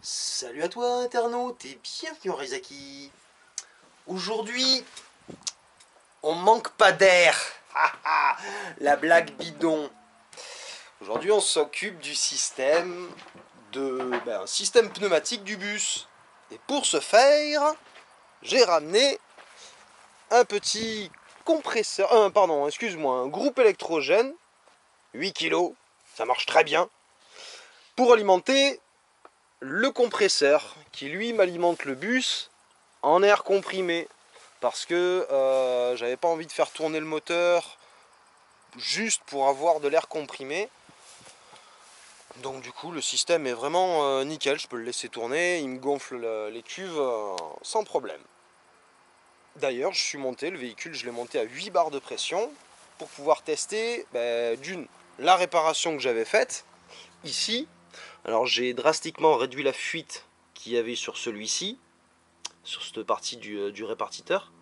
Salut à toi internaute et bienvenue en Rezaki. Aujourd'hui, on manque pas d'air. La blague bidon. Aujourd'hui, on s'occupe du système un système pneumatique du bus. Et pour ce faire, j'ai ramené un petit compresseur, un groupe électrogène, 8 kg, ça marche très bien, pour alimenter le compresseur qui lui m'alimente le bus en air comprimé parce que j'avais pas envie de faire tourner le moteur juste pour avoir de l'air comprimé. Donc du coup le système est vraiment nickel, je peux le laisser tourner, il me gonfle les cuves sans problème. D'ailleurs je suis monté, le véhicule je l'ai monté à 8 bars de pression pour pouvoir tester d'une la réparation que j'avais faite ici. Alors j'ai drastiquement réduit la fuite qu'il y avait sur celui-ci, sur cette partie du répartiteur.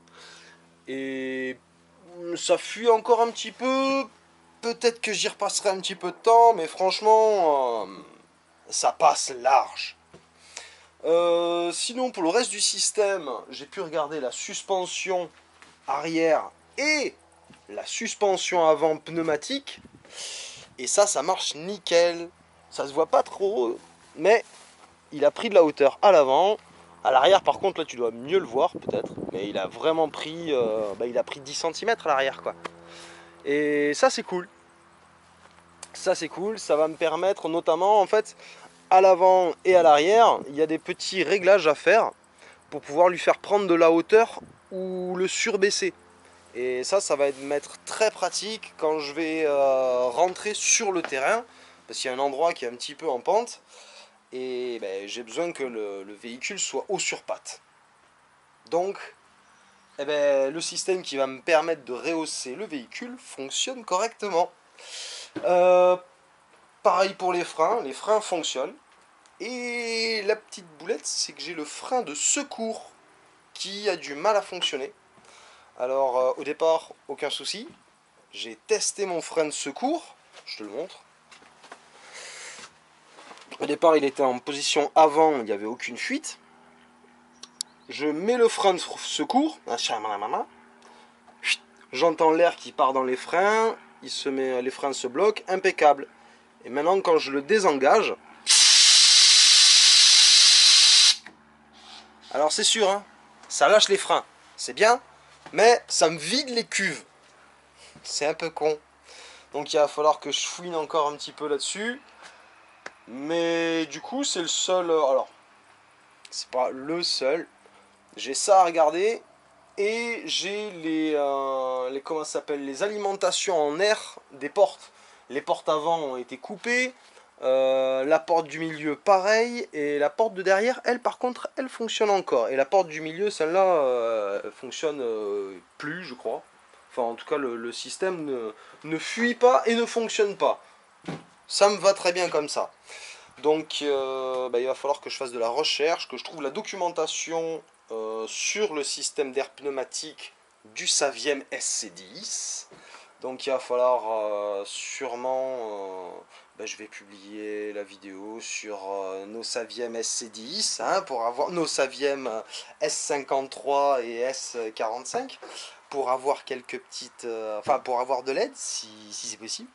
Et ça fuit encore un petit peu. Peut-être que j'y repasserai un petit peu de temps, mais franchement, ça passe large. Sinon, pour le reste du système, j'ai pu regarder la suspension arrière et la suspension avant pneumatique. Et ça marche nickel. Ça se voit pas trop, mais il a pris de la hauteur à l'avant. À l'arrière, par contre, là, tu dois mieux le voir, peut-être. Mais il a vraiment pris, il a pris 10 cm à l'arrière, quoi. Et ça, c'est cool. Ça, c'est cool. Ça va me permettre, notamment, en fait, à l'avant et à l'arrière, il y a des petits réglages à faire pour pouvoir lui faire prendre de la hauteur ou le surbaisser. Et ça va m'être très pratique quand je vais rentrer sur le terrain, parce qu'il y a un endroit qui est un petit peu en pente. Et j'ai besoin que le véhicule soit haut sur pattes. Donc, le système qui va me permettre de rehausser le véhicule fonctionne correctement. Euh, Pareil pour les freins fonctionnent. Et la petite boulette, c'est que j'ai le frein de secours qui a du mal à fonctionner. Alors, au départ, aucun souci. J'ai testé mon frein de secours, je te le montre. Au départ, il était en position avant, il n'y avait aucune fuite. Je mets le frein de secours, j'entends l'air qui part dans les freins, les freins se bloquent, impeccable. Et maintenant, quand je le désengage, alors c'est sûr, hein, ça lâche les freins, c'est bien, mais ça me vide les cuves. C'est un peu con. Donc il va falloir que je fouine encore un petit peu là-dessus. Mais du coup, c'est le seul. Alors, c'est pas le seul. J'ai ça à regarder. Et j'ai comment ça s'appelle, les alimentations en air des portes. Les portes avant ont été coupées. La porte du milieu, pareil. Et la porte de derrière, elle, par contre, elle fonctionne encore. Et la porte du milieu, celle-là, fonctionne plus, je crois. Enfin, en tout cas, le système ne fuit pas et ne fonctionne pas. Ça me va très bien comme ça. Donc, il va falloir que je fasse de la recherche, que je trouve la documentation sur le système d'air pneumatique du Saviem SC10. Donc, il va falloir sûrement, je vais publier la vidéo sur nos Saviem SC10, hein, pour avoir nos Saviem S53 et S45, pour avoir quelques petites, pour avoir de l'aide si c'est possible.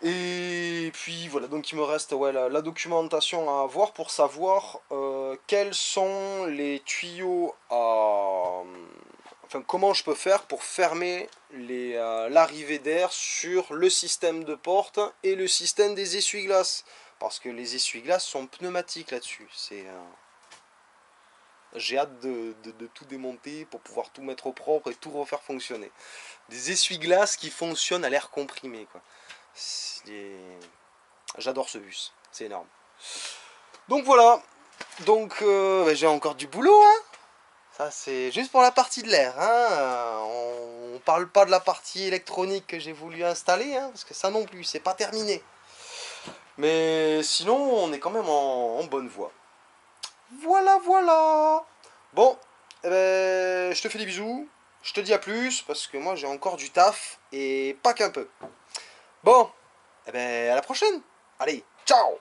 Et puis voilà, donc il me reste la documentation à avoir pour savoir quels sont les tuyaux à... Enfin, comment je peux faire pour fermer l'arrivée d'air sur le système de porte et le système des essuie-glaces. Parce que les essuie-glaces sont pneumatiques là-dessus. J'ai hâte de tout démonter pour pouvoir tout mettre au propre et tout refaire fonctionner. Des essuie-glaces qui fonctionnent à l'air comprimé, quoi. J'adore ce bus, c'est énorme. Donc voilà, donc j'ai encore du boulot, hein. Ça c'est juste pour la partie de l'air, hein. On parle pas de la partie électronique que j'ai voulu installer, hein, parce que ça non plus, c'est pas terminé. Mais sinon, on est quand même en bonne voie. Voilà, voilà. Bon, je te fais des bisous. Je te dis à plus, parce que moi j'ai encore du taf, et pas qu'un peu. Bon, à la prochaine. Allez, ciao.